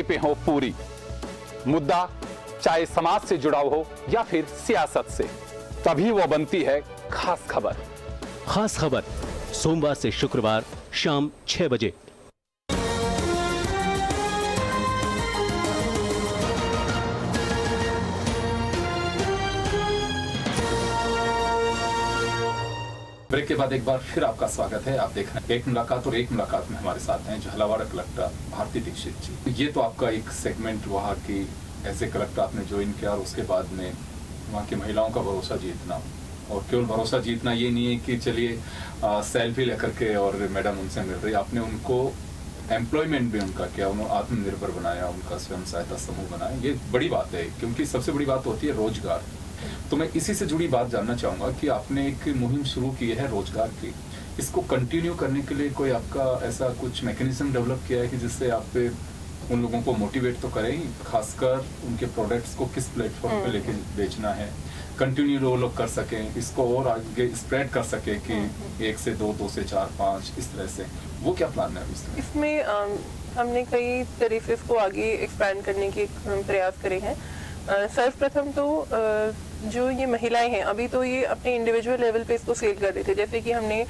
पे हो पूरी, मुद्दा चाहे समाज से जुड़ा हो या फिर सियासत से, तभी वो बनती है खास खबर। खास खबर सोमवार से शुक्रवार शाम 6 बजे। ब्रेक के बाद एक बार फिर आपका स्वागत है। आप देख रहे हैं एक मुलाकात, और एक मुलाकात में हमारे साथ हैं झालावाड़ कलेक्टर भारती दीक्षित जी। ये तो आपका एक सेगमेंट वहाँ की एज ए कलेक्टर आपने ज्वाइन किया, और उसके बाद में वहाँ की महिलाओं का भरोसा जीतना, और केवल भरोसा जीतना ये नहीं है कि चलिए सेल्फी लेकर के और मैडम उनसे मिल रही, आपने उनको एम्प्लॉयमेंट भी उनका किया, उन्होंने आत्मनिर्भर बनाया, उनका स्वयं सहायता समूह बनाया। ये बड़ी बात है, क्योंकि सबसे बड़ी बात होती है रोजगार। तो मैं इसी से जुड़ी बात जानना चाहूंगा कि आपने एक मुहिम शुरू की है रोजगार की, इसको कंटिन्यू करने के लिए कोई आपका ऐसा कुछ मैकेनिज्म डेवलप किया है कि जिससे आप उन लोगों को मोटिवेट तो करें, खासकर उनके प्रोडक्ट्स को किस प्लेटफॉर्म पे लेके बेचना है, कंटिन्यू वो लोग कर सकें, इसको और आगे स्प्रेड कर सके कि 1 से 2, 2 से 4, 5 इस तरह से, वो क्या प्लान है इसमें? हमने कई तरह से इसको आगे एक्सपैंड करने के प्रयास करे हैं। सर्वप्रथम तो जो ये महिलाएं हैं, अभी तो ये अपने इंडिविजुअल लेवल पे इसको सेल कर रहे थे। जैसे कि हमने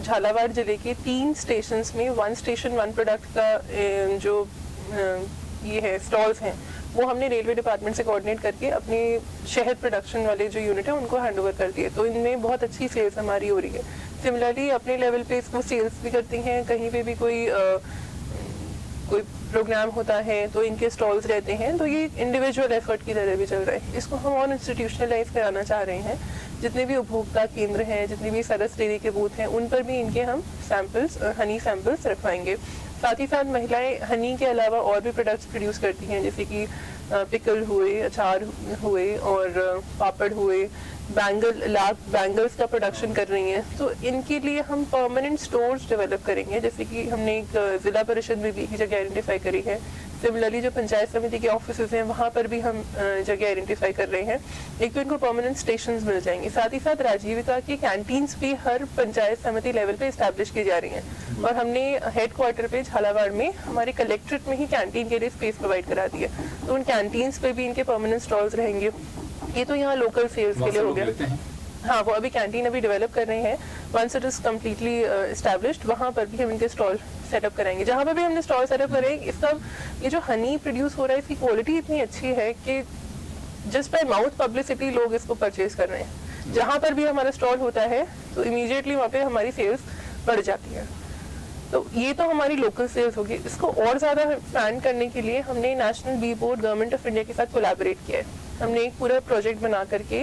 झालावाड़ जिले के 3 स्टेशंस में 1 स्टेशन 1 प्रोडक्ट का जो ये है स्टॉल्स हैं, वो हमने रेलवे डिपार्टमेंट से कोऑर्डिनेट करके अपने शहद प्रोडक्शन वाले जो यूनिट है उनको हैंड ओवर कर दिए। तो इनमें बहुत अच्छी सेल्स हमारी हो रही है। सिमिलरली अपने लेवल पे इसको सेल्स भी करती हैं। कहीं पे भी कोई प्रोग्राम होता है तो इनके स्टॉल्स रहते हैं। तो ये इंडिविजुअल एफर्ट की तरह भी चल रहा है। इसको हम और इंस्टीट्यूशनलाइज कराना चाह रहे हैं। जितने भी उपभोक्ता केंद्र हैं, जितने भी सरस डेयरी के बूथ हैं, उन पर भी इनके हम सैंपल्स, हनी सैंपल्स रखवाएंगे। साथ ही साथ महिलाएं हनी के अलावा और भी प्रोडक्ट्स प्रोड्यूस करती हैं, जैसे कि पिकल हुए, अचार हुए और पापड़ हुए, बैंगल्स का प्रोडक्शन कर रही हैं। तो इनके लिए हम परमानेंट स्टोर्स डेवलप करेंगे। जैसे कि हमने एक जिला परिषद में भी एक जगह आइडेंटिफाई करी है। सिमिलरली जो पंचायत समिति के ऑफिसेज हैं वहाँ पर भी हम जगह आइडेंटिफाई कर रहे हैं। एक तो इनको परमानेंट स्टेशंस मिल जाएंगे। साथ ही साथ राजीविका की कैंटीन्स भी हर पंचायत समिति लेवल पे इस्टेब्लिश की जा रही हैं। और हमने हेड क्वार्टर पे झालावाड़ में हमारे कलेक्ट्रेट में ही कैंटीन के लिए स्पेस प्रोवाइड करा दी है। तो उन कैंटीन्स पे भी इनके परमानेंट स्टॉल्स रहेंगे। ये तो यहाँ लोकल सेल्स के लिए हो गया। हाँ, वो अभी कैंटीन अभी डेवलप कर रहे हैं। Once it is completely established, वहाँ पर भी हम इनके स्टॉल सेटअप कराएंगे। जहाँ पर भी हमने स्टॉल सेटअप करे, इसका ये जो हनी प्रोड्यूस हो रहा है इसकी क्वालिटी इतनी अच्छी है कि जस्ट बाय माउथ पब्लिसिटी लोग इसको परचेज कर रहे हैं। जहाँ पर भी हमारा स्टॉल होता है तो इमीडिएटली वहाँ पे हमारी सेल्स बढ़ जाती है। तो ये तो हमारी लोकल सेल्स होगी। इसको और ज़्यादा एक्सपैंड करने के लिए हमने National Bee Board Government of India के साथ कोलैबोरेट किया है। हमने एक पूरा प्रोजेक्ट बना करके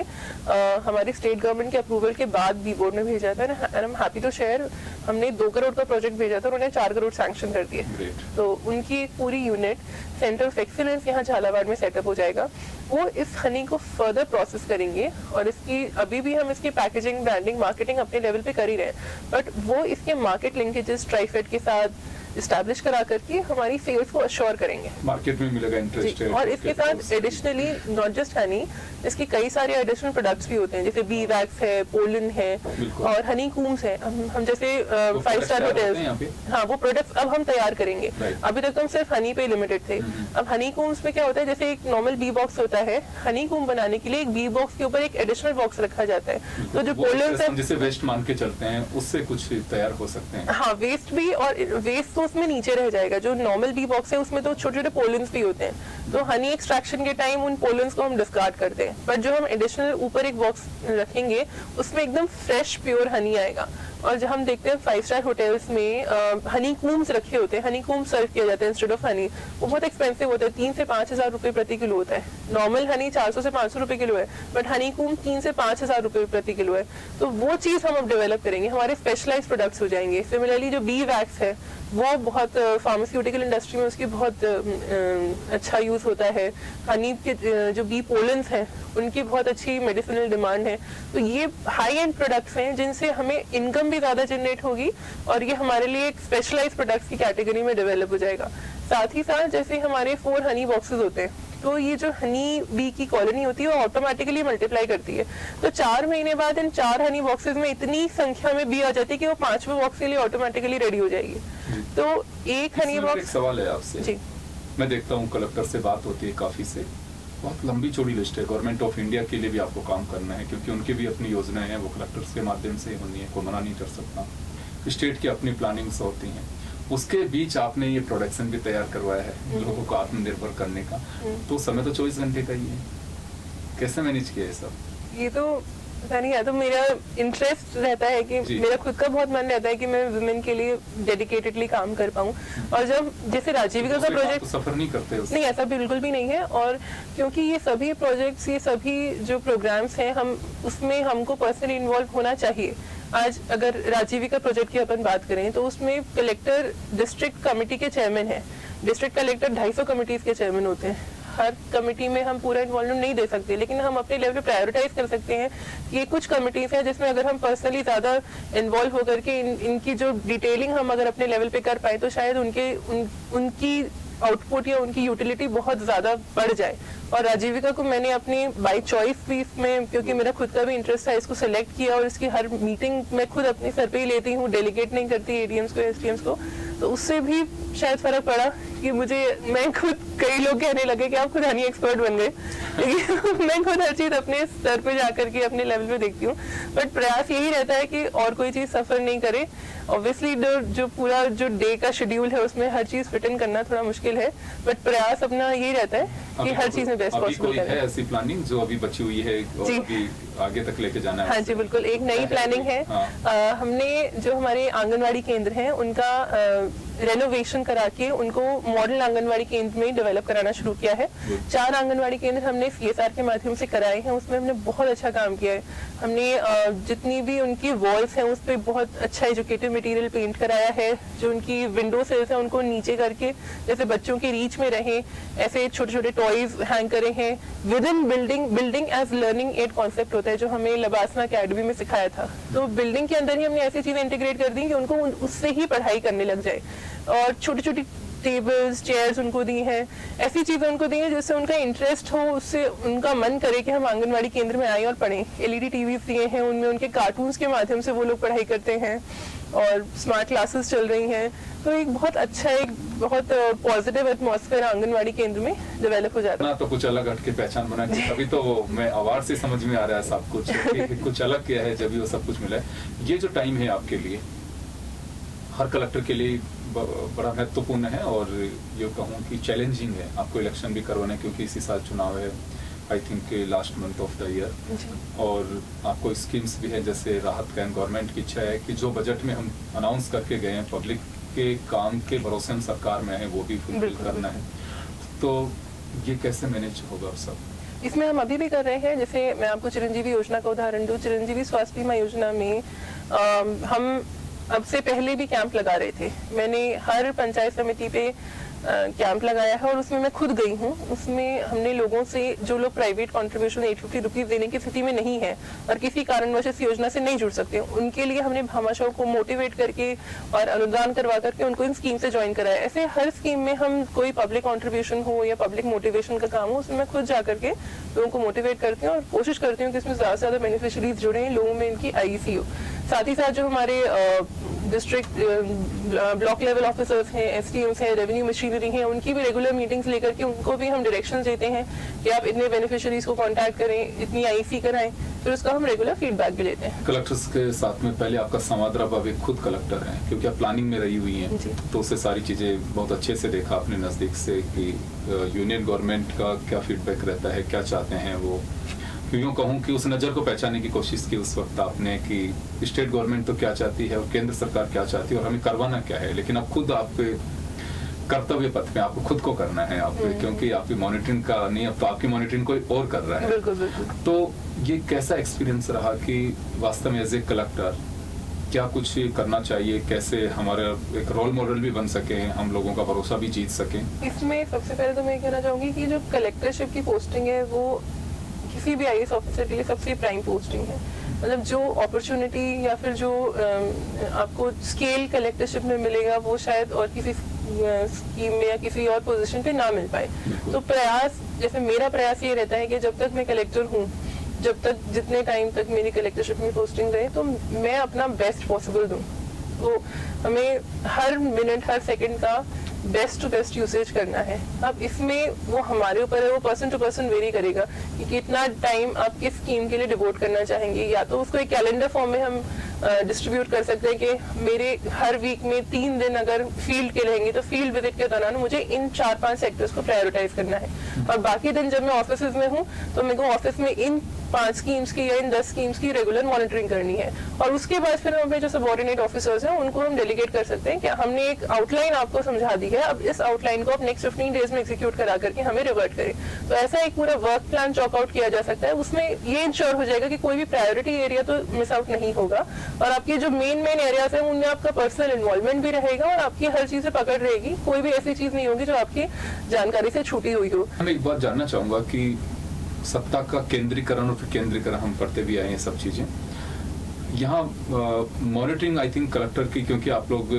हमारी स्टेट गवर्नमेंट के अप्रूवल के बाद बी बोर्ड में भेजा था। And I am happy to share, हमने 2 करोड़ का प्रोजेक्ट भेजा था, उन्होंने 4 करोड़ सैंक्शन कर दिए। तो उनकी एक पूरी यूनिट सेंटर ऑफ एक्सीलेंस यहाँ झालावाड़ में सेटअप हो जाएगा। वो इस हनी को फर्दर प्रोसेस करेंगे, और इसकी अभी भी हम इसकी पैकेजिंग, ब्रांडिंग, मार्केटिंग अपने लेवल पे कर ही रहे हैं। बट वो इसके मार्केट लिंकेजेस ट्राइफेड के साथ इस्टेब्लिश करा करके हमारी सेल्स को अश्योर करेंगे। मार्केट में मिलेगा इंटरेस्ट है। और इसके साथ एडिशनली नॉट जस्ट हनी, इसके कई सारे एडिशनल प्रोडक्ट्स भी होते हैं, जैसे बी वैक्स है, पोलन है और हनी कूम्स है। हम जैसे 5 स्टार होटल्स, हाँ, वो प्रोडक्ट्स अब हम तैयार करेंगे। अभी तक तो हम सिर्फ हनी पे लिमिटेड थे। अब हनी कूम्स में क्या होता है, जैसे एक नॉर्मल बी बॉक्स होता है, हनी कूम बनाने के लिए एक बी बॉक्स के ऊपर एक एडिशनल बॉक्स रखा जाता है। तो जो पोलन है, जिसे वेस्ट मान के चलते हैं, उससे कुछ तैयार हो सकते हैं। हाँ, वेस्ट भी, और वेस्ट तो उसमें नीचे रह जाएगा। जो नॉर्मल बी बॉक्स है उसमें तो छोटे छोटे पोलन्स भी होते हैं। तो हनी एक्सट्रैक्शन के टाइम उन पोलन्स को हम डिस्कार्ड करते हैं। बट जो हम एडिशनल ऊपर एक बॉक्स रखेंगे उसमें एकदम फ्रेश प्योर हनी आएगा। और जब हम देखते हैं 5 स्टार होटल्स में हनी कूम्स रखे होते हैं, हनी कूम्स सर्व किया जाता है इंस्टेड ऑफ हनी। वो बहुत एक्सपेंसिव होता है, 3 से 5 हज़ार रुपए प्रति किलो होता है। नॉर्मल हनी 400 से 500 रुपए किलो है, बट हनी कूम 3 से 5 हज़ार रुपए प्रति किलो है। तो वो चीज़ हम अब डेवलप करेंगे, हमारे स्पेशलाइज्ड प्रोडक्ट्स हो जाएंगे। सिमिलरली जो बी वैक्स है, वो बहुत फार्मास्यूटिकल इंडस्ट्री में उसकी बहुत अच्छा यूज़ होता है। हनी के जो बी पोलन्स हैं उनकी बहुत अच्छी मेडिसिनल डिमांड है। तो ये हाई एंड प्रोडक्ट्स हैं जिनसे हमें इनकम भी ज़्यादा जनरेट होगी, और ये हमारे लिए एक स्पेशलाइज्ड प्रोडक्ट्स की कैटेगरी में डेवलप हो जाएगा। साथ ही साथ जैसे हमारे 4 हनी बॉक्सेस होते हैं, तो ये जो हनी बी की कॉलोनी होती है वो ऑटोमेटिकली मल्टीप्लाई करती है। तो 4 महीने बाद इन 4 हनी बॉक्सेस में इतनी संख्या में बी आ जाती है कि वो 5वें बॉक्स के लिए ऑटोमेटिकली रेडी हो जाएगी। तो एक हनी बॉक्स। सवाल है आपसे जी, मैं देखता हूँ कलेक्टर से बात होती है काफ़ी से, बहुत लंबी चौड़ी लिस्ट है। गवर्नमेंट ऑफ इंडिया के लिए भी आपको काम करना है क्योंकि उनकी भी अपनी योजनाएं हैं, वो कलेक्टर्स के माध्यम से होनी है, कोई मना नहीं कर सकता। स्टेट की अपनी प्लानिंग्स होती हैं, उसके बीच आपने ये प्रोडक्शन भी तैयार करवाया है लोगों को आत्मनिर्भर करने का, तो समय तो 24 घंटे का ही है, कैसे मैनेज किया है सब? ये तो पता नहीं है, तो मेरा इंटरेस्ट रहता है कि मेरा खुद का बहुत मन रहता है कि मैं वुमेन के लिए डेडिकेटेडली काम कर पाऊँ। और जब जैसे राजीविका का प्रोजेक्ट तो सफर नहीं करते उससे? नहीं, ऐसा बिल्कुल भी नहीं है। और क्योंकि ये सभी प्रोजेक्ट्स, ये सभी जो प्रोग्राम्स हैं, हम उसमें हमको पर्सनली इन्वॉल्व होना चाहिए। आज अगर राजीविका प्रोजेक्ट की अपन बात करें तो उसमें कलेक्टर डिस्ट्रिक्ट कमेटी के चेयरमैन है, डिस्ट्रिक्ट कलेक्टर 250 कमेटीज के चेयरमैन होते हैं। हर कमेटी में हम पूरा इन्वॉल्वमेंट नहीं दे सकते, लेकिन हम अपने लेवल पे प्रायोरिटाइज कर सकते हैं कि ये कुछ कमेटीज हैं जिसमें अगर हम पर्सनली ज़्यादा इन्वॉल्व होकर के इनकी जो डिटेलिंग हम अगर अपने लेवल पे कर पाए तो शायद उनकी आउटपुट या उनकी यूटिलिटी बहुत ज़्यादा बढ़ जाए। और राजीविका को मैंने अपनी बाय चॉइस भी इसमें, क्योंकि मेरा खुद का भी इंटरेस्ट था, इसको सेलेक्ट किया और इसकी हर मीटिंग मैं खुद अपने सर पे ही लेती हूँ, डेलीगेट नहीं करती एडीएम्स को, एसडीएम्स को। तो उससे भी शायद फर्क पड़ा कि मैं खुद, कई लोग कहने लगे कि आप खुद हनी एक्सपर्ट बन गए, लेकिन मैं खुद हर चीज़ अपने स्तर पे जाकर के अपने लेवल पे देखती हूँ। बट प्रयास यही रहता है कि और कोई चीज़ सफ़र नहीं करे। ऑब्वियसली जो पूरा जो डे का शेड्यूल है उसमें हर चीज़ फिट इन करना थोड़ा मुश्किल है, बट प्रयास अपना यही रहता है कि हर चीज़ में बेस्ट पॉसिबल करें। है ऐसी प्लानिंग जो अभी बची हुई है और अभी आगे तक लेके जाना है? हाँ जी, बिल्कुल, एक नई प्लानिंग है। हाँ। हमने जो हमारे आंगनवाड़ी केंद्र हैं उनका रेनोवेशन करा के उनको मॉडल आंगनवाड़ी केंद्र में डेवलप कराना शुरू किया है। 4 आंगनवाड़ी केंद्र हमने CSR के माध्यम से कराए हैं, उसमें हमने बहुत अच्छा काम किया है। हमने जितनी भी उनकी वॉल्स हैं उस पर बहुत अच्छा एजुकेटिव मटेरियल पेंट कराया है। जो उनकी विंडो सेल्स हैं उनको नीचे करके जैसे बच्चों के रीच में रहे ऐसे छोटे छोटे टॉयज हैंग करे हैं। Within building as learning aid concept होता है जो हमें लबासना अकेडमी में सिखाया था, तो बिल्डिंग के अंदर ही हमने ऐसी चीजें इंटीग्रेट कर दी कि उनको उससे ही पढ़ाई करने लग जाए। और छोटी छोटी टेबल्स, चेयर्स उनको दी हैं, ऐसी चीज़ें उनको दी हैं जिससे उनका इंटरेस्ट हो, उससे उनका मन करे कि हम आंगनवाड़ी केंद्र में आए और पढ़ें। LED टीवी दिए हैं, उनमें उनके कार्टून्स के माध्यम से वो लोग पढ़ाई करते हैं और स्मार्ट क्लासेस चल रही हैं। तो एक बहुत अच्छा, एक बहुत पॉजिटिव एटमॉस्फेयर आंगनवाड़ी केंद्र में डेवलप हो जाता है ना। तो कुछ अलग हट के पहचान बना के अभी तो मैं अवार्ड से समझ में आ रहा है सब कुछ कि कुछ अलग किया है, जब भी वो सब कुछ मिला है। ये जो टाइम है आपके लिए, हर कलेक्टर के लिए बड़ा महत्वपूर्ण है और ये कहूँ कि चैलेंजिंग है। आपको इलेक्शन भी करवाना है क्योंकि इसी साल चुनाव है, I think last month of the year, और आपको स्कीम्स भी है जैसे राहत का। गवर्नमेंट की इच्छा है कि जो बजट में हम अनाउंस करके गए हैं पब्लिक के काम के भरोसे हम सरकार में है वो भी फुलफिल करना है। तो ये कैसे मैनेज होगा सब? इसमें हम अभी भी कर रहे हैं। जैसे मैं आपको चिरंजीवी योजना का उदाहरण दूं, चिरंजीवी स्वास्थ्य बीमा योजना में हम अब से पहले भी कैंप लगा रहे थे। मैंने हर पंचायत समिति पे कैंप लगाया है और उसमें मैं खुद गई हूँ। उसमें हमने लोगों से, जो लोग प्राइवेट कंट्रीब्यूशन 850 रुपीज़ देने की स्थिति में नहीं है और किसी कारणवश इस योजना से नहीं जुड़ सकते, उनके लिए हमने भामाशाह को मोटिवेट करके और अनुदान करवा करके उनको इन स्कीम से ज्वाइन कराया। ऐसे हर स्कीम में हम कोई पब्लिक कंट्रीब्यूशन हो या पब्लिक मोटिवेशन का काम हो, उसमें मैं खुद जा करके लोगों को मोटिवेट करती हूँ और कोशिश करती हूँ कि इसमें ज़्यादा से ज़्यादा बेनिफिशरीज जुड़े, लोगों में इनकी IEC हो। साथ ही साथ जो हमारे डिस्ट्रिक्ट ब्लॉक लेवल ऑफिसर्स हैं, SDMs हैं, रेवेन्यू मशीनरी हैं, उनकी भी रेगुलर मीटिंग्स लेकर के उनको भी हम डायरेक्शंस देते हैं कि आप इतने बेनिफिशरीज को कांटेक्ट करें, इतनी IEC कराएं, फिर उसका हम रेगुलर फीडबैक भी लेते हैं। कलेक्टर्स के साथ में पहले आपका संवाद रहा, अब खुद कलेक्टर हैं क्योंकि आप प्लानिंग में रही हुई हैं, तो उससे सारी चीज़ें बहुत अच्छे से देखा अपने नज़दीक से कि यूनियन गवर्नमेंट का क्या फीडबैक रहता है, क्या चाहते हैं वो। यूँ कहूँ कि उस नज़र को पहचानने की कोशिश की उस वक्त आपने कि स्टेट गवर्नमेंट तो क्या चाहती है और केंद्र सरकार क्या चाहती है और हमें करवाना क्या है। लेकिन अब खुद आपके कर्तव्य पथ में आपको खुद को करना है आप, क्योंकि आपकी मॉनिटरिंग का नहीं, अब तो आपकी मॉनिटरिंग कोई और कर रहा है। बिल्कुल बिल्कुल। तो ये कैसा एक्सपीरियंस रहा कि वास्तव में एज ए कलेक्टर क्या कुछ करना चाहिए, कैसे हमारा एक रोल मॉडल भी बन सके, हम लोगों का भरोसा भी जीत सकें? इसमें सबसे पहले तो मैं कहना चाहूँगी कि जो कलेक्टरशिप की पोस्टिंग है वो किसी भी IAS ऑफिसर के लिए सबसे प्राइम पोस्टिंग है। मतलब जो अपॉर्चुनिटी या फिर जो आपको स्केल कलेक्टरशिप में मिलेगा वो शायद और किसी स्कीम में या किसी और पोजीशन पे ना मिल पाए। तो प्रयास, जैसे मेरा प्रयास ये रहता है कि जब तक मैं कलेक्टर हूँ, जब तक जितने टाइम तक मेरी कलेक्टरशिप में पोस्टिंग रहे, तो मैं अपना बेस्ट पॉसिबल दूँ। तो हमें हर मिनट, हर सेकंड का बेस्ट टू बेस्ट यूसेज करना है। अब इसमें वो हमारे ऊपर है, वो पर्सन टू पर्सन वेरी करेगा कि कितना टाइम आप किस स्कीम के लिए डिवोट करना चाहेंगे। या तो उसको एक कैलेंडर फॉर्म में हम डिस्ट्रीब्यूट कर सकते हैं कि मेरे हर वीक में 3 दिन अगर फील्ड के रहेंगे तो फील्ड विजिट के दौरान मुझे इन 4-5 सेक्टर्स को प्रायोरिटाइज करना है, और बाकी दिन जब मैं ऑफिस में हूँ तो मेरे को ऑफिस में इन 5 स्कीम्स की या इन 10 स्कीम्स की रेगुलर मॉनिटरिंग करनी है। और उसके बाद फिर हम अपने जो सबऑर्डिनेट ऑफिसर्स हैं उनको हम डेलीगेट कर सकते हैं कि हमने एक आउटलाइन आपको समझा दी है, अब इस आउटलाइन को आप नेक्स्ट 15 डेज में एग्जीक्यूट करा करके हमें रिवर्ट करें। तो ऐसा एक पूरा वर्क प्लान चॉक आउट किया जा सकता है। उसमें ये इंश्योर हो जाएगा कि कोई भी प्रायोरिटी एरिया तो मिस आउट नहीं होगा, और आपके जो मेन एरियाज है उनमें आपका पर्सनल इन्वॉल्वमेंट भी रहेगा और आपकी हर चीज पकड़ रहेगी। कोई भी ऐसी चीज नहीं होगी जो आपकी जानकारी से छूटी हुई हो। मैं एक बात जानना चाहूंगा कि सत्ता का केंद्रीकरण और विकेंद्रीकरण हम करते भी आए हैं सब चीजें। यहाँ मॉनिटरिंग आई थिंक कलेक्टर की, क्योंकि आप लोग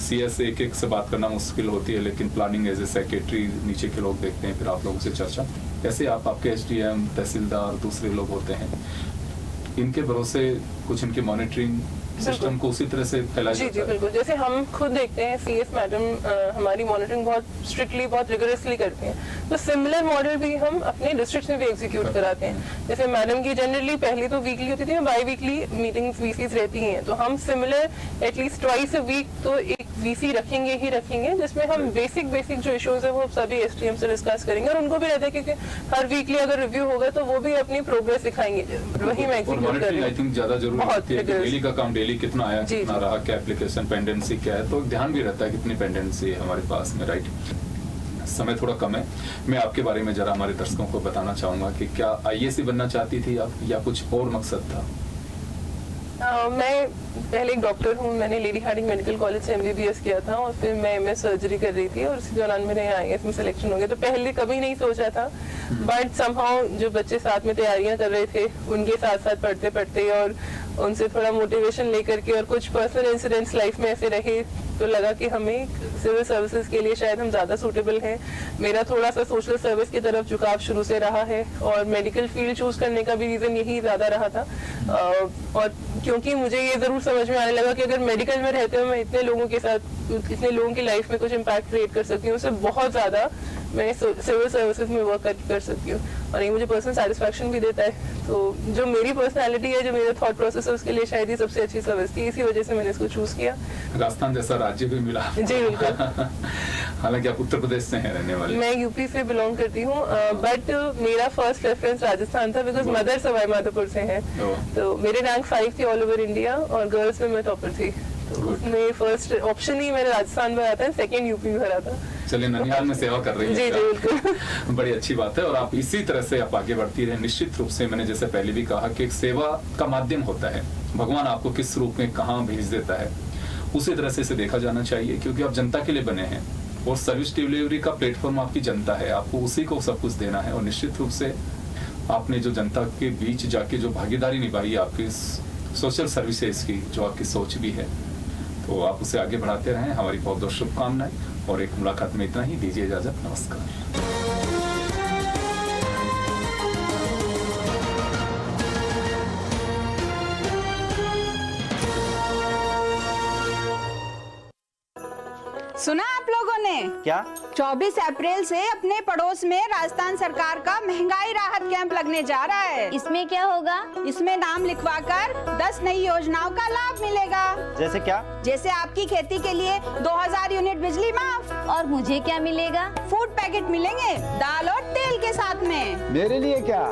CS एक से बात करना मुश्किल होती है, लेकिन प्लानिंग एज ए सेक्रेटरी नीचे के लोग देखते हैं, फिर आप लोगों से चर्चा कैसे आपके SDM तहसीलदार दूसरे लोग होते हैं, इनके भरोसे कुछ इनके मॉनिटरिंग सिस्टम को उसी तरह से फैलाया जी जाता है। बिल्कुल, जैसे हम खुद देखते हैं CS मैडम हमारी मॉनिटरिंग बहुत स्ट्रिक्टली बहुत रिगोरसली करते हैं, तो सिमिलर मॉडल भी हम अपने डिस्ट्रिक्ट में भी एग्जीक्यूट कराते हैं। जैसे मैडम की जनरली पहली तो वीकली होती थी, बाई वीकली मीटिंग्स VCs रहती हैं, तो हम similar at least twice a week तो एक VC रखेंगे ही रखेंगे, जिसमें हम बेसिक जो इश्यूज है वो सभी SDM से डिस्कस करेंगे, और उनको भी रहता है क्योंकि हर वीकली अगर रिव्यू होगा तो वो भी अपनी प्रोग्रेस दिखाएंगे। वही मैं एग्जीक्यूट कर रही आई हूँ। थिंक ज्यादा जरूरी होती है कि डेली का काम डेली कितना आया, जी, कितना रहा, क्या एप्लीकेशन पेंडेंसी क्या है, तो ध्यान भी रहता है कितनी पेंडेंसी है हमारे पास में, राइट। समय थोड़ा कम है, मैं आपके बारे में जरा हमारे दर्शकों को बताना चाहूंगा कि क्या IAS बनना चाहती थी आप या कुछ और मकसद था? मैं पहले एक डॉक्टर हूँ, मैंने लेडी हार्डिंग मेडिकल कॉलेज से MBBS किया था, और फिर मैं MS सर्जरी कर रही थी, और इसी दौरान मेरे IAS में सिलेक्शन हो गया। तो पहले कभी नहीं सोचा था, बट समहाउ जो बच्चे साथ में तैयारियां कर रहे थे उनके साथ साथ पढ़ते पढ़ते और उनसे थोड़ा मोटिवेशन लेकर के, और कुछ पर्सनल इंसिडेंट्स लाइफ में ऐसे रहे, तो लगा कि हमें सिविल सर्विसेज के लिए शायद हम ज़्यादा सूटेबल हैं। मेरा थोड़ा सा सोशल सर्विस की तरफ झुकाव शुरू से रहा है, और मेडिकल फील्ड चूज करने का भी रीज़न यही ज़्यादा रहा था। और क्योंकि मुझे ये ज़रूर समझ में आने लगा कि अगर मेडिकल में रहते हुए मैं इतने लोगों के साथ, इतने लोगों की लाइफ में कुछ इम्पैक्ट क्रिएट कर सकती हूँ, उससे बहुत ज़्यादा मैं सिविल सर्विसेज में वर्क कर सकती हूँ, और ये मुझे पर्सनल सेटिस्फैक्शन भी देता है। तो जो मेरी पर्सनालिटी है, जो मेरा थॉट प्रोसेस है, उसके लिए शायद ये सबसे अच्छी सर्विस थी, इसी वजह से मैंने इसको चूज किया। राजस्थान जैसा राज्य भी मिला। जी बिल्कुल। हालांकि आप उत्तर प्रदेश से हैं रहने वाले। मैं UP से बिलोंग करती हूँ, बट मेरा फर्स्ट प्रेफरेंस राजस्थान था, बिकॉज मदर सवाई माधोपुर से हैं। तो मेरे रैंक 5 थी ऑल ओवर इंडिया, और गर्ल्स में मैं टॉपर थी, तो उसमें फर्स्ट ऑप्शन ही मेरा राजस्थान में आता है, सेकंड UP में भरा था। चलिए, ननिहाल में सेवा कर रही है। जी बिल्कुल। बड़ी अच्छी बात है, और आप इसी तरह से आप आगे बढ़ती रहे। निश्चित रूप से मैंने जैसे पहले भी कहा कि एक सेवा का माध्यम होता है, भगवान आपको किस रूप में कहाँ भेज देता है, उसी तरह से इसे देखा जाना चाहिए, क्योंकि आप जनता के लिए बने हैं, और सर्विस डिलीवरी का प्लेटफॉर्म आपकी जनता है, आपको उसी को सब कुछ देना है। और निश्चित रूप से आपने जो जनता के बीच जाके जो भागीदारी निभाई आपकी सोशल सर्विसेज की, जो आपकी सोच भी है, तो आप उसे आगे बढ़ाते रहें। हमारी बहुत बहुत शुभकामनाएं, और एक मुलाकात में इतना ही। दीजिए इजाजत, नमस्कार। सुना आप लोगों ने क्या? 24 अप्रैल से अपने पड़ोस में राजस्थान सरकार का महंगाई राहत कैंप लगने जा रहा है। इसमें क्या होगा? इसमें नाम लिखवाकर 10 नई योजनाओं का लाभ मिलेगा। जैसे क्या? जैसे आपकी खेती के लिए 2000 यूनिट बिजली माफ। और मुझे क्या मिलेगा? फूड पैकेट मिलेंगे दाल और तेल के साथ में। मेरे लिए क्या?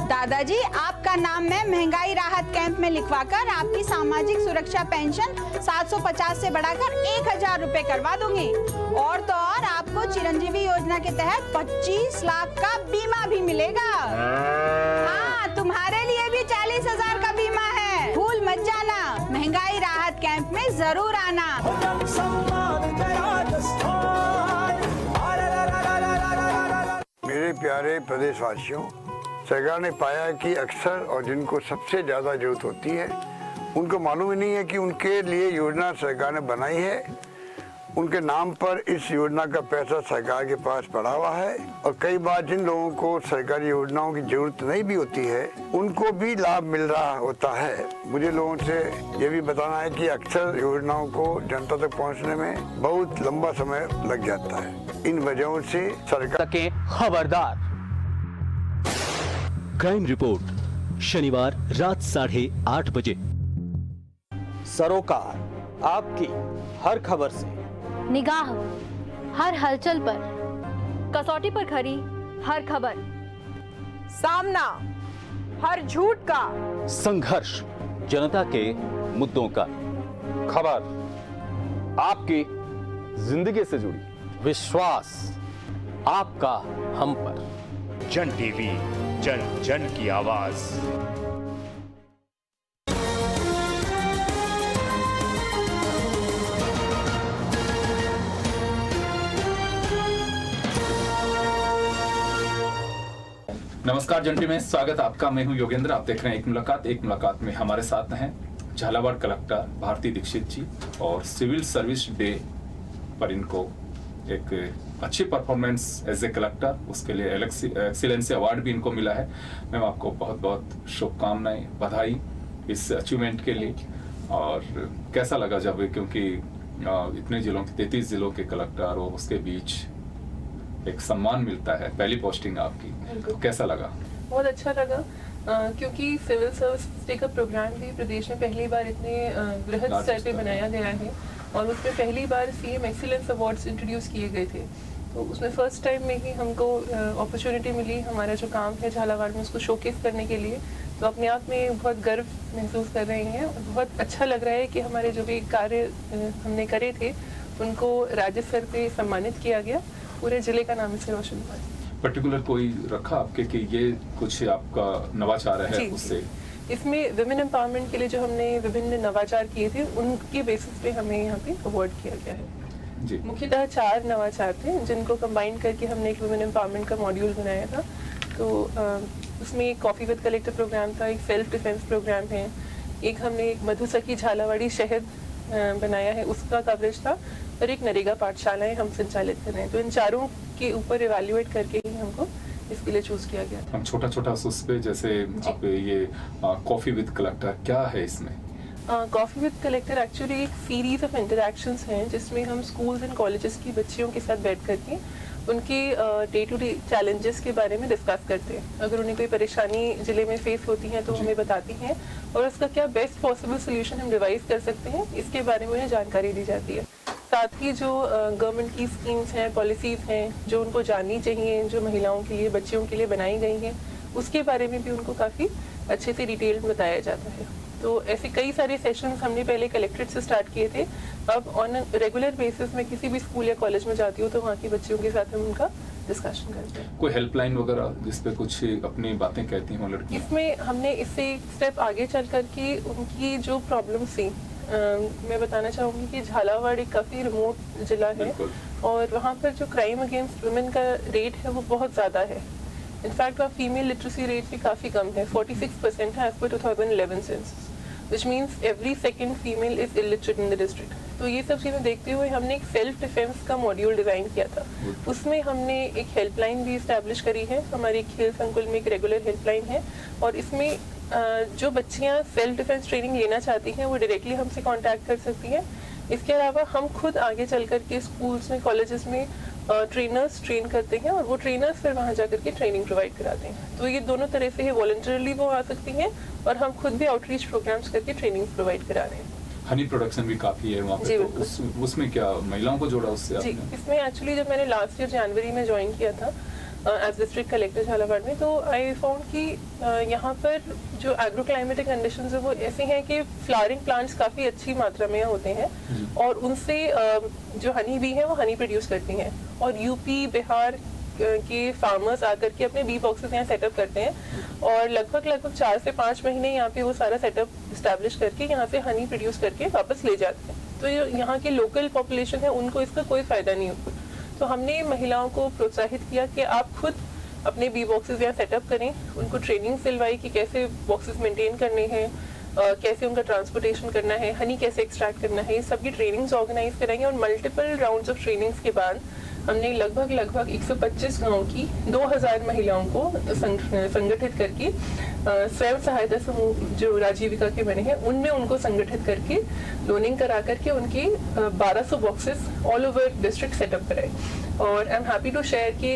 दादाजी, आपका नाम मैं महंगाई राहत कैंप में लिखवाकर आपकी सामाजिक सुरक्षा पेंशन 750 से बढ़ाकर 1000 रुपए करवा दूंगी, और तो और आपको चिरंजीवी योजना के तहत 25 लाख का बीमा भी मिलेगा। हाँ, तुम्हारे लिए भी 40,000 का बीमा है। भूल मत जाना, महंगाई राहत कैंप में जरूर आना। मेरे प्यारे प्रदेशवासियों, सरकार ने पाया कि अक्सर और जिनको सबसे ज़्यादा जरूरत होती है, उनको मालूम ही नहीं है कि उनके लिए योजना सरकार ने बनाई है, उनके नाम पर इस योजना का पैसा सरकार के पास पड़ा हुआ है और कई बार जिन लोगों को सरकारी योजनाओं की जरूरत नहीं भी होती है उनको भी लाभ मिल रहा होता है। मुझे लोगों से ये भी बताना है कि अक्सर योजनाओं को जनता तक पहुंचने में बहुत लंबा समय लग जाता है। इन वजहों से सरकार के खबरदार। क्राइम रिपोर्ट शनिवार रात 8:30 बजे। सरोकार आपकी हर खबर से, निगाह हर हलचल पर, कसौटी पर खरी हर खबर, सामना हर झूठ का, संघर्ष जनता के मुद्दों का, खबर आपकी जिंदगी से जुड़ी, विश्वास आपका हम पर। जन टीवी, जन जन की आवाज। नमस्कार जन टीवी में स्वागत आपका। मैं हूं योगेंद्र। आप देख रहे हैं एक मुलाकात में हमारे साथ हैं झालावाड़ कलेक्टर भारती दीक्षित जी और सिविल सर्विस डे पर इनको एक अच्छी परफॉर्मेंस एज ए कलेक्टर, उसके लिए एक्सीलेंसी अवार्ड भी इनको मिला है। मैम आपको बहुत बहुत शुभकामनाएं, बधाई इस अचीवमेंट के लिए। और कैसा लगा जब, क्योंकि इतने जिलों के 33 जिलों के कलेक्टर और उसके बीच एक सम्मान मिलता है, पहली पोस्टिंग आपकी, तो कैसा लगा? बहुत अच्छा लगा क्योंकि सिविल सर्विस डे का प्रोग्राम भी प्रदेश में पहली बार इतने बृहद स्तर पे बनाया गया है और उसमें पहली बार सीएम एक्सीलेंस अवार्ड्स इंट्रोड्यूस किए गए थे। तो उसमें फर्स्ट टाइम में ही हमको अपॉर्चुनिटी मिली हमारा जो काम है झालावाड़ में उसको शोकेस करने के लिए। तो अपने आप में बहुत गर्व महसूस कर रहे हैं और बहुत अच्छा लग रहा है कि हमारे जो भी कार्य हमने करे थे उनको राज्य स्तर पे सम्मानित किया गया, पूरे जिले का नाम इससे रोशन हुआ। पर्टिकुलर कोई रखा आपके कि ये कुछ आपका नवाचार है उससे? इसमें विमेन एम्पावरमेंट के लिए जो हमने विभिन्न नवाचार किए थे उनके बेसिस पे हमें यहाँ पे अवार्ड किया गया है जी। मुख्यतः 4 नवाचार थे जिनको कंबाइन करके हमने एक विमेन एम्पावरमेंट का मॉड्यूल बनाया था। तो उसमें एक कॉफी विद कलेक्टर प्रोग्राम था, एक सेल्फ डिफेंस प्रोग्राम है, एक हमने एक मधुसखी झालावाड़ी शहद बनाया है उसका कवरेज था और एक नरेगा पाठशालाएं हम संचालित कर रहे हैं। तो इन चारों के ऊपर इवैल्यूएट करके ही हमको इसके लिए चूज किया गया था। हम छोटा उस पे जैसे आप ये कॉफी विद कलेक्टर क्या है इसमें? कॉफी विद कलेक्टर एक्चुअली एक सीरीज ऑफ इंटरेक्शंस हैं जिसमें हम स्कूल्स एंड कॉलेजेस की बच्चियों के साथ बैठ करके उनके डे टू डे चैलेंजेस के बारे में डिस्कस करते हैं। अगर उन्हें कोई परेशानी जिले में फेस होती है तो हमें बताती हैं और उसका क्या बेस्ट पॉसिबल सोल्यूशन हम डिवाइस कर सकते हैं इसके बारे में उन्हें जानकारी दी जाती है। साथ ही जो गवर्नमेंट की स्कीम्स हैं, पॉलिसीज़ हैं जो उनको जाननी चाहिए, जो महिलाओं के लिए, बच्चियों के लिए बनाई गई हैं, उसके बारे में भी उनको काफ़ी अच्छे से डिटेल में बताया जाता है। तो ऐसे कई सारे सेशंस हमने पहले कलेक्ट्रेट से स्टार्ट किए थे। अब ऑन रेगुलर बेसिस में किसी भी स्कूल या कॉलेज में जाती हूँ तो वहाँ की बच्चियों के साथ हम उनका डिस्कशन करते हैं। कोई हेल्पलाइन वगैरह जिस पे कुछ अपनी बातें कहती हैं लड़कियाँ? इसमें हमने इससे एक स्टेप आगे चल करके उनकी जो प्रॉब्लम्स थी, मैं बताना चाहूँगी कि झालावाड़ एक काफ़ी रिमोट जिला है और वहाँ पर जो क्राइम अगेंस्ट वुमेन का रेट है वो बहुत ज़्यादा है। इनफैक्ट वहाँ फीमेल लिटरेसी रेट भी काफ़ी कम है, 46% है एज पर 2011 census, which means every second female is illiterate in the district। तो ये सब चीज़ें देखते हुए हमने एक सेल्फ डिफेंस का मॉड्यूल डिज़ाइन किया था। उसमें हमने एक हेल्पलाइन भी इस्टेब्लिश करी है। हमारे खेल संकुल में एक रेगुलर हेल्पलाइन है और इसमें जो बच्चियाँ सेल्फ डिफेंस ट्रेनिंग लेना चाहती हैं वो डायरेक्टली हमसे कांटेक्ट कर सकती हैं। इसके अलावा हम खुद आगे चल कर के स्कूल्स में, कॉलेजेस में ट्रेनर्स ट्रेन करते हैं और वो ट्रेनर्स फिर वहाँ जाकर के ट्रेनिंग प्रोवाइड कराते हैं। तो ये दोनों तरह से ही वॉलंटरली वो आ सकती हैं और हम खुद भी आउटरीच प्रोग्राम्स करके ट्रेनिंग प्रोवाइड करा रहे हैं। हनी प्रोडक्शन भी काफी है वहाँ पे, तो उसमें क्या महिलाओं को जोड़ा उससे? जी, इसमें एक्चुअली जब मैंने लास्ट ईयर जनवरी में ज्वाइन किया था एज डिस्ट्रिक्ट कलेक्टर झालावाड़ में, तो आई फाउंड कि यहाँ पर जो एग्रो क्लाइमेटिक कंडीशंस है वो ऐसे हैं कि फ्लावरिंग प्लांट्स काफ़ी अच्छी मात्रा में होते हैं और उनसे जो हनी बी है वो हनी प्रोड्यूस करती हैं और यूपी, बिहार के फार्मर्स आकर के अपने बी बॉक्सेस यहाँ सेटअप करते हैं और लगभग 4 से 5 महीने यहाँ पे वो सारा सेटअप इस्टेब्लिश करके यहाँ से हनी प्रोड्यूस करके वापस ले जाते हैं। तो यहाँ के लोकल पॉपुलेशन है उनको इसका कोई फ़ायदा नहीं होता। तो हमने महिलाओं को प्रोत्साहित किया कि आप खुद अपने बी बॉक्सेस यहाँ सेटअप करें, उनको ट्रेनिंग सिलवाई कि कैसे बॉक्सेस मेंटेन करने हैं, कैसे उनका ट्रांसपोर्टेशन करना है, हनी कैसे एक्सट्रैक्ट करना है, सबकी ट्रेनिंग्स ऑर्गेनाइज कराएंगे। और मल्टीपल राउंड्स ऑफ ट्रेनिंग्स के बाद हमने लगभग 125 गाँव की 2000 महिलाओं को संगठित करके स्वयं सहायता समूह जो राजीविका के बने हैं उनमें उनको संगठित करके लोनिंग करा करके उनकी 1200 boxes all over district setup कराए। और I am happy to share कि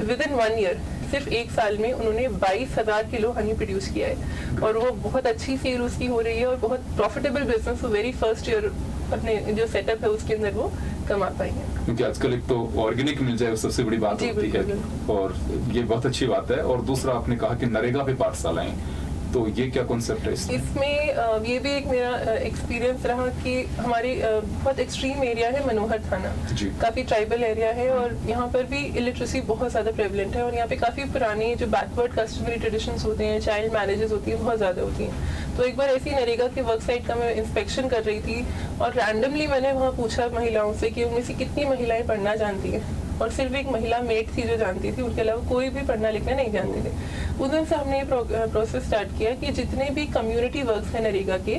विद इन 1 ईयर, सिर्फ 1 साल में उन्होंने 22,000 किलो हनी प्रोड्यूस किया है और वो बहुत अच्छी सेल उसकी हो रही है और बहुत profitable business very first year अपने जो सेटअप है उसके अंदर वो कमा पाएंगे। क्योंकि आजकल एक तो ऑर्गेनिक मिल जाए सबसे बड़ी बात होती है और ये बहुत अच्छी बात है। और दूसरा आपने कहा कि नरेगा पे पाठशालाएं, तो ये क्या कॉन्सेप्ट है इसमें? ये भी एक मेरा एक्सपीरियंस रहा कि हमारे बहुत एक्सट्रीम एरिया है मनोहर थाना, काफी ट्राइबल एरिया है और यहाँ पर भी इलिटरेसी बहुत ज्यादा प्रेवलेंट है और यहाँ पे काफी पुरानी जो बैकवर्ड कस्टमरी ट्रेडिशंस होते हैं, चाइल्ड मैरिजेस होती है, बहुत ज्यादा होती हैं। तो एक बार ऐसी नरेगा के वर्क साइट का मैं इंस्पेक्शन कर रही थी और रैंडमली मैंने वहाँ पूछा महिलाओं से कि उनमें से कितनी महिलाएं पढ़ना जानती हैं, और सिर्फ एक महिला मेट थी जो जानती थी, उनके अलावा कोई भी पढ़ना लिखना नहीं जानते थे। उस दिन से हमने ये प्रोसेस स्टार्ट किया कि जितने भी कम्युनिटी वर्क्स हैं नरेगा के,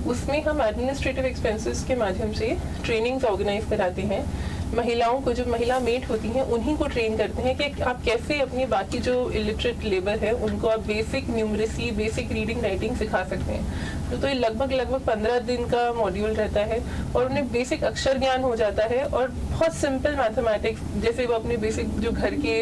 उसमें हम एडमिनिस्ट्रेटिव एक्सपेंसेस के माध्यम से ट्रेनिंग्स ऑर्गेनाइज कराते हैं। महिलाओं को, जो महिला मेट होती हैं, उन्हीं को ट्रेन करते हैं कि आप कैसे अपनी बाकी जो इलिटरेट लेबर है उनको आप basic numeracy, basic reading writing सिखा सकते हैं। तो ये लगभग 15 दिन का मॉड्यूल रहता है और उन्हें बेसिक अक्षर ज्ञान हो जाता है और बहुत सिंपल मैथमेटिक्स, जैसे वो अपने बेसिक जो घर के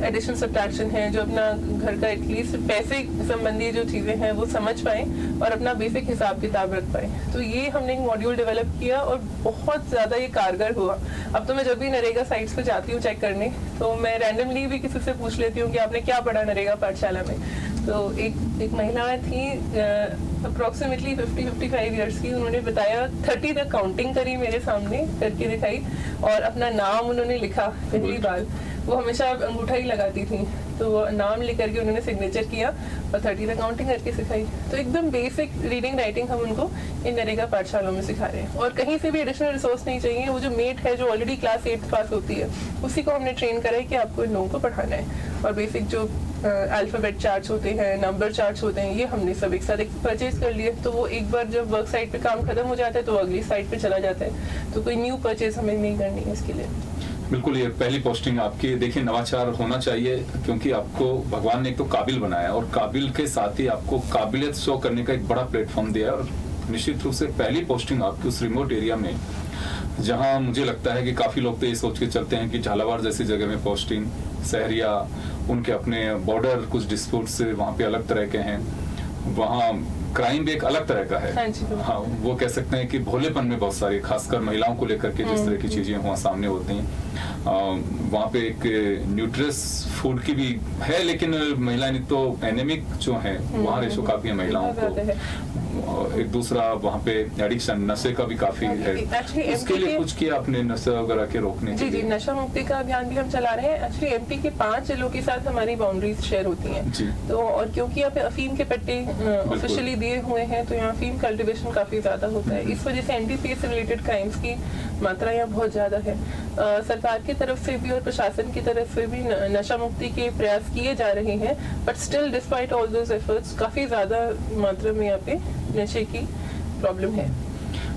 एडिशन सब्ट्रैक्शन है, जो अपना घर का एटलीस्ट पैसे संबंधी जो चीज़ें हैं वो समझ पाएँ और अपना बेसिक हिसाब किताब रख पाएँ। तो ये हमने एक मॉड्यूल डेवलप किया और बहुत ज़्यादा ये कारगर हुआ। अब तो मैं जब भी नरेगा साइट्स पे जाती हूँ चेक करने, तो मैं रैंडमली भी किसी से पूछ लेती हूँ कि आपने क्या पढ़ा नरेगा पाठशाला में। तो एक महिला थी अप्रोक्सीमेटली 50-55 ईयर्स की, उन्होंने बताया 30 तक काउंटिंग करी मेरे सामने करके दिखाई और अपना नाम उन्होंने लिखा पहली बार। वो हमेशा अंगूठा ही लगाती थी, तो वो नाम लिख करके उन्होंने सिग्नेचर किया और 30 तक काउंटिंग करके सिखाई। तो एकदम बेसिक रीडिंग राइटिंग हम उनको इन नरेगा पाठशालाओं में सिखा रहे हैं और कहीं से भी एडिशनल रिसोर्स नहीं चाहिए। वो जो मेट है जो ऑलरेडी क्लास 8 पास होती है, उसी को हमने ट्रेन करा है कि आपको इन लोगों को पढ़ाना है। और बेसिक जो अल्फाबेट चार्ट्स होते हैं, नंबर चार्ट्स होते हैं, ये हमने सब एक साथ परचेज कर लिए। तो वो एक बार जब वर्क साइट पे काम खत्म हो जाता है तो अगली साइट पे चला जाता है, तो कोई न्यू परचेज हमें नहीं करनी है इसके लिए। बिल्कुल, ये पहली पोस्टिंग आपकी। देखिए, नवाचार होना चाहिए क्योंकि आपको भगवान ने एक तो काबिल बनाया और काबिल के साथ ही आपको काबिलियत शो करने का एक बड़ा प्लेटफॉर्म दिया है। और निश्चित रूप से पहली पोस्टिंग आपकी उस रिमोट एरिया में, जहां मुझे लगता है कि काफी लोग तो ये सोच के चलते हैं कि झालावाड़ जैसी जगह में पोस्टिंग, शहरिया, उनके अपने बॉर्डर कुछ डिस्प्यूट से वहाँ पे अलग तरह के हैं, वहाँ क्राइम भी एक अलग तरह का है। हाँ, वो कह सकते हैं कि भोलेपन में बहुत सारी, खासकर महिलाओं को लेकर के जिस तरह की चीजें वहाँ सामने होती हैं, वहाँ पे एक न्यूट्रियस फूड की भी है, लेकिन महिलाएं तो एनेमिक जो है वहाँ रेशो काफी है महिलाओं को। एक दूसरा वहाँ पे एडिक्शन, नशे का भी काफी है। उसके लिए कुछ किया आपने नशा वगैरह के रोकने के लिए? जी, नशा मुक्ति का अभियान भी हम चला रहे हैं। एक्चुअली एमपी के 5 जिलों के साथ हमारी बाउंड्रीज शेयर होती हैं। तो और क्योंकि यहाँ पे अफीम के पट्टे ऑफिशियली दिए हुए हैं, तो यहाँ अफीम कल्टीवेशन काफी ज्यादा होता है। इस वजह से एनडीपीएस से रिलेटेड क्राइम्स की मात्रा यहाँ बहुत ज्यादा है। सरकार की तरफ से भी और प्रशासन की तरफ से भी नशा मुक्ति के प्रयास किए जा रहे हैं, but still despite all those efforts काफी ज्यादा मात्रा में यहाँ पे नशे की प्रॉब्लम है।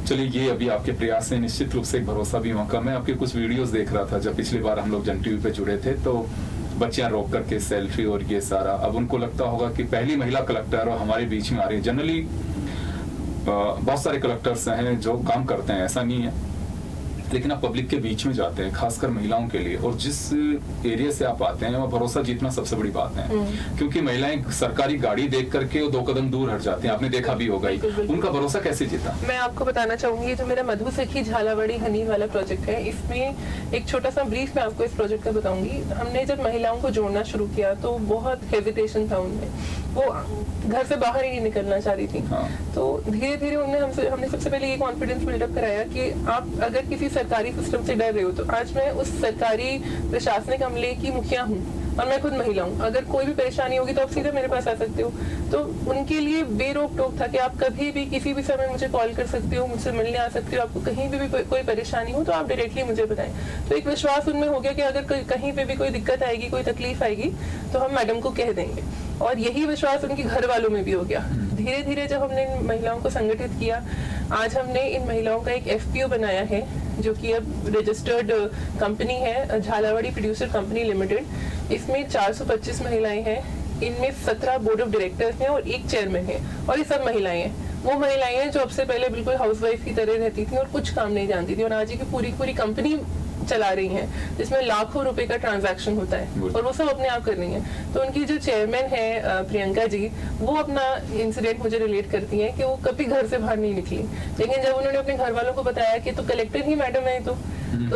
चलिए, ये अभी आपके प्रयास से निश्चित रूप से एक भरोसा भी वहाँ का। मैं आपके कुछ वीडियोस देख रहा था, जब पिछली बार हम लोग जन टीवी पे जुड़े थे, तो बच्चियां रोक करके सेल्फी और ये सारा। अब उनको लगता होगा कि पहली महिला कलेक्टर और हमारे बीच में आ रही है। जनरली बहुत सारे कलेक्टर्स हैं जो काम करते हैं, ऐसा नहीं है, लेकिन आप पब्लिक के बीच में जाते हैं, खासकर महिलाओं के लिए, और जिस एरिया से आप आते हैं वहाँ भरोसा जीतना सबसे बड़ी बात है। क्योंकि महिलाएं सरकारी गाड़ी देख करके 2 कदम दूर हट जाती हैं, आपने देखा भी होगा ही। उनका भरोसा कैसे जीता? मैं आपको बताना चाहूंगी, जो मेरा मधु सखी झालावाड़ी हनी वाला प्रोजेक्ट है, इसमें एक छोटा सा ब्रीफ मैं आपको इस प्रोजेक्ट का बताऊंगी। हमने जब महिलाओं को जोड़ना शुरू किया तो बहुत हेजिटेशन था उनमें, वो घर से बाहर ही नहीं निकलना चाह रही थी। तो धीरे धीरे हमने सबसे पहले ये कॉन्फिडेंस बिल्डअप कराया कि आप अगर किसी सरकारी सिस्टम से डर रहे हो, तो आज मैं उस सरकारी प्रशासनिक अमले की मुखिया हूँ और मैं खुद महिला हूँ। अगर कोई भी परेशानी होगी तो आप सीधे मेरे पास आ सकते हो। तो उनके लिए बेरोक टोक था कि आप कभी भी किसी भी समय मुझे कॉल कर सकते हो, मुझसे मिलने आ सकते हो, आपको कहीं भी कोई परेशानी हो तो आप डायरेक्टली मुझे बताएं। तो एक विश्वास उनमें हो गया कि अगर कहीं पे भी कोई दिक्कत आएगी, कोई तकलीफ आएगी, तो हम मैडम को कह देंगे। और यही विश्वास उनके घर वालों में भी हो गया। धीरे धीरे जब हमने इन महिलाओं को संगठित किया, आज हमने इन महिलाओं का एक FPO बनाया है जो कि अब रजिस्टर्ड कंपनी है, झालावाड़ी प्रोड्यूसर कंपनी लिमिटेड। इसमें 425 महिलाएं हैं, इनमें 17 बोर्ड ऑफ डायरेक्टर्स हैं और 1 चेयरमैन है, और ये सब महिलाएं हैं। वो महिलाएं हैं जो अब से पहले बिल्कुल हाउसवाइफ की तरह रहती थी और कुछ काम नहीं जानती थी, और आज ये पूरी कंपनी चला रही हैं जिसमें लाखों रुपए का ट्रांजैक्शन होता है, और वो सब अपने आप कर रही हैं। तो उनकी जो चेयरमैन है प्रियंका जी, वो अपना इंसिडेंट मुझे रिलेट करती हैं कि वो कभी घर से बाहर नहीं निकली, लेकिन जब उन्होंने अपने घर वालों को बताया कि तो कलेक्टर ही मैडम है तो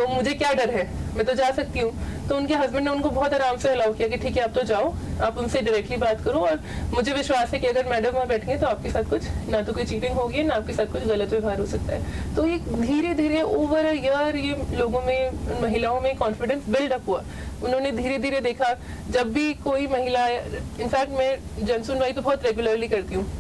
मुझे क्या डर है, मैं तो जा सकती हूँ, तो उनके हस्बैंड ने उनको बहुत आराम से अलाउ किया कि ठीक है आप तो जाओ, आप उनसे डायरेक्टली बात करो, और मुझे विश्वास है कि अगर मैडम वहाँ बैठेंगे तो आपके साथ कुछ ना तो कोई चीटिंग होगी ना आपके साथ कुछ गलत व्यवहार हो सकता है। तो ये धीरे धीरे ओवर अ ईयर ये लोगों में, महिलाओं में कॉन्फिडेंस बिल्डअप हुआ। उन्होंने धीरे धीरे देखा, जब भी कोई महिला, इनफैक्ट मैं जनसुनवाई तो बहुत रेगुलरली करती हूँ,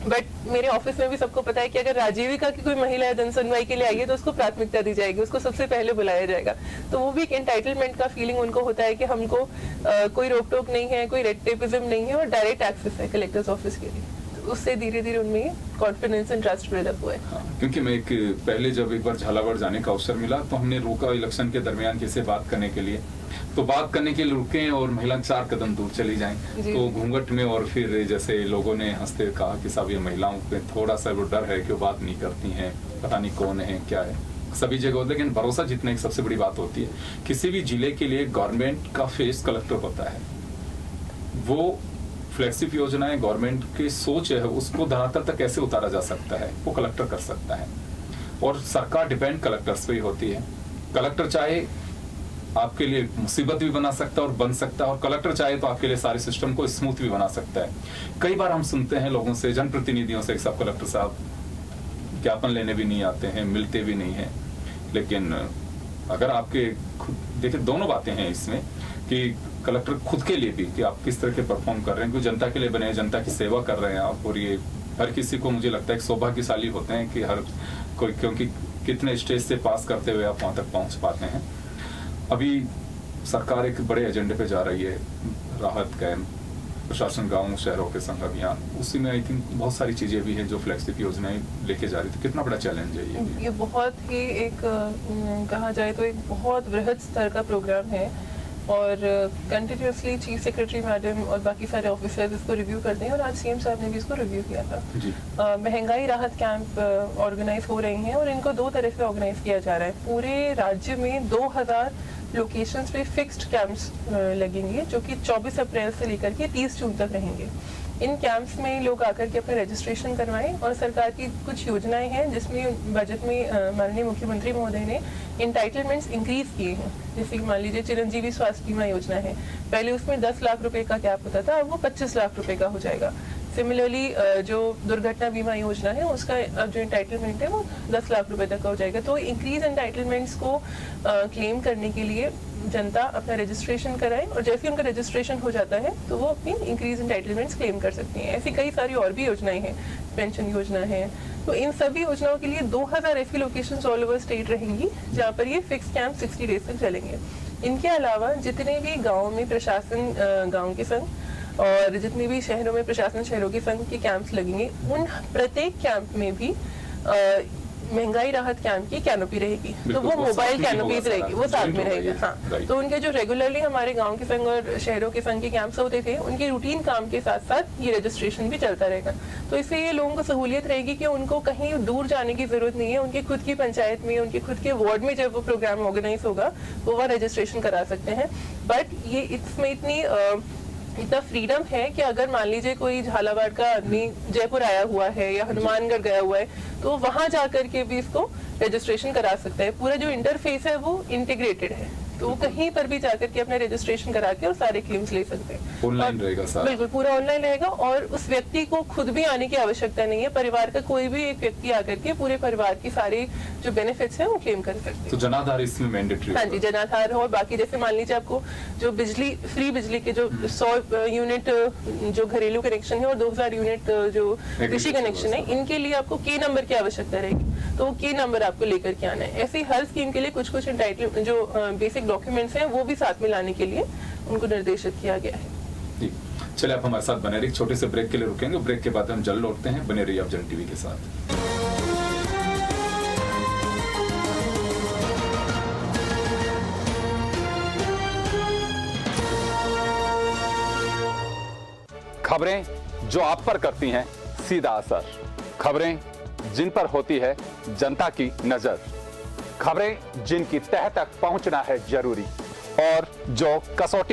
बट मेरे ऑफिस में भी सबको पता है कि अगर राजीविका की कोई महिला जनसुनवाई के लिए आई है तो उसको प्राथमिकता दी जाएगी, उसको सबसे पहले बुलाया जाएगा। तो वो भी एक एंटाइटलमेंट का फीलिंग उनको होता है कि हमको कोई रोक टोक नहीं है, कोई रेड टेपिज्म नहीं है, और डायरेक्ट एक्सेस है कलेक्टर्स ऑफिस के लिए। तो उससे धीरे धीरे उनमें कॉन्फिडेंस एंड ट्रस्ट डेवलप हुआ है। हाँ, क्योंकि मैं पहले जब एक बार झालावाड़ जाने का अवसर मिला तो हमने रोका इलेक्शन के दरमियान किसी से बात करने के लिए, तो बात करने के लिए रुके और महिला 4 कदम दूर चली जाएं, तो घूंघट में, और फिर जैसे लोगों ने हंसते कहा कि साहब ये महिलाओं पे थोड़ा सा वो डर है कि वो बात नहीं करती हैं, पता नहीं कौन है क्या है, सभी जगह होता है। लेकिन भरोसा जितना एक सबसे बड़ी बात होती है, किसी भी जिले के लिए गवर्नमेंट का फेस कलेक्टर होता है। वो फ्लैगशिप योजनाएं गवर्नमेंट की सोच है, उसको धरातल तक कैसे उतारा जा सकता है वो कलेक्टर कर सकता है, और सरकार डिपेंड कलेक्टर्स पे ही होती है। कलेक्टर चाहे आपके लिए मुसीबत भी बना सकता है और बन सकता है, और कलेक्टर चाहे तो आपके लिए सारे सिस्टम को स्मूथ भी बना सकता है। कई बार हम सुनते हैं लोगों से, जनप्रतिनिधियों से, सब कलेक्टर साहब ज्ञापन लेने भी नहीं आते हैं, मिलते भी नहीं हैं। लेकिन अगर आपके देखिए दोनों बातें हैं इसमें कि कलेक्टर खुद के लिए भी कि आप किस तरह के परफॉर्म कर रहे हैं, क्योंकि जनता के लिए बने हैं, जनता की सेवा कर रहे हैं आप, और ये हर किसी को मुझे लगता है एक सौभाग्यशाली होते हैं कि हर कोई, क्योंकि कितने स्टेज से पास करते हुए आप वहां तक पहुंच पाते हैं। अभी सरकार एक बड़े एजेंडे पे जा रही है, राहत कैंप, प्रशासन गांव शहरों के संग अभियान, उसी में आई थिंक बहुत सारी चीजें भी हैं जो फ्लैगशिप योजनाएं लेके जा रही थी। कितना बड़ा चैलेंज है ये बहुत ही एक कहा जाए तो एक बहुत वृहद स्तर का प्रोग्राम है, और कंटिन्यूसली चीफ सेक्रेटरी मैडम और बाकी सारे ऑफिसर्स इसको रिव्यू करते हैं, और आज CM साहब ने भी इसको रिव्यू किया था। महंगाई राहत कैंप ऑर्गेनाइज हो रही हैं, और इनको 2 तरह से ऑर्गेनाइज किया जा रहा है। पूरे राज्य में 2000 लोकेशंस पे फिक्स्ड कैंप्स लगेंगे, जो कि 24 अप्रैल से लेकर के 30 जून तक रहेंगे। इन कैंप्स में लोग आकर के अपना रजिस्ट्रेशन करवाएं, और सरकार की कुछ योजनाएं हैं जिसमें बजट में माननीय मुख्यमंत्री महोदय ने एंटाइटलमेंट्स इंक्रीज किए हैं। जैसे कि मान लीजिए चिरंजीवी स्वास्थ्य बीमा योजना है, पहले उसमें 10 लाख रुपए का कैप होता था, अब वो 25 लाख रुपए का हो जाएगा। सिमिलरली जो दुर्घटना बीमा योजना है उसका अब जो एंटाइटलमेंट है वो 10 लाख रुपए तक का हो जाएगा। तो इंक्रीज एंटाइटलमेंट्स को क्लेम करने के लिए जनता अपना रजिस्ट्रेशन कराए, और जैसे उनका रजिस्ट्रेशन हो जाता है तो वो अपनी इंक्रीज एंटाइटलमेंट्स क्लेम कर सकती हैं। ऐसी कई सारी और भी योजनाएं हैं, पेंशन योजना है। तो इन सभी योजनाओं के लिए 2000 ऐसी लोकेशंस ऑल ओवर स्टेट रहेंगी जहाँ पर ये फिक्स कैंप 60 डेज तक चलेंगे। इनके अलावा जितने भी गाँव में प्रशासन गाँव के संग और जितने भी शहरों में प्रशासन शहरों के संघ के कैंप्स लगेंगे, उन प्रत्येक कैंप में भी महंगाई राहत कैंप की कैनोपी रहेगी। तो वो मोबाइल कैनोपीज रहेगी, वो साथ में रहेगी। हाँ, तो उनके जो रेगुलरली हमारे गांव के संघ और शहरों के संघ के कैंप्स होते थे, उनके रूटीन काम के साथ साथ ये रजिस्ट्रेशन भी चलता रहेगा। तो इससे ये लोगों को सहूलियत रहेगी कि उनको कहीं दूर जाने की जरूरत नहीं है। उनके खुद की पंचायत में, उनके खुद के वार्ड में जब वो प्रोग्राम ऑर्गेनाइज होगा वो वहाँ रजिस्ट्रेशन करा सकते हैं। बट ये इसमें इतना फ्रीडम है कि अगर मान लीजिए कोई झालावाड़ का आदमी जयपुर आया हुआ है या हनुमानगढ़ गया हुआ है, तो वहां जाकर के भी इसको रजिस्ट्रेशन करा सकता है। पूरा जो इंटरफेस है वो इंटीग्रेटेड है, तो वो कहीं पर भी जाकर के अपना रजिस्ट्रेशन करा के और सारे क्लेम्स ले सकते हैं। ऑनलाइन रहेगा सारा, बिल्कुल पूरा ऑनलाइन रहेगा, और उस व्यक्ति को खुद भी आने की आवश्यकता नहीं है। परिवार का कोई भी एक व्यक्ति आकर के पूरे परिवार की सारे जो बेनिफिट्स हैं वो क्लेम कर सकते हैं। तो जनाधार इसमें मैंडेटरी? हाँ जी, जनाधार और बाकी जैसे मान लीजिए आपको जो बिजली, फ्री बिजली के जो 100 यूनिट जो घरेलू कनेक्शन है और 2000 यूनिट जो कृषि कनेक्शन है, इनके लिए आपको के नंबर की आवश्यकता रहेगी, तो वो के नंबर आपको लेकर के आना है। ऐसे हर स्कीम के लिए कुछ कुछ एंटाइटल जो बेसिक डॉक्यूमेंट्स हैं वो भी साथ में लाने के लिए उनको निर्देशित किया गया है। चलिए आप हमारे साथ बने रहिए, छोटे से ब्रेक के लिए रुकेंगे, ब्रेक के बाद हम जल्द लौटते हैं। बने रहिए आप जन टीवी के साथ। खबरें जो आप पर करती हैं सीधा असर, खबरें जिन पर होती है जनता की नजर, खबरें जिनकी तह तक पहुंचना है जरूरी, और जो कसौटी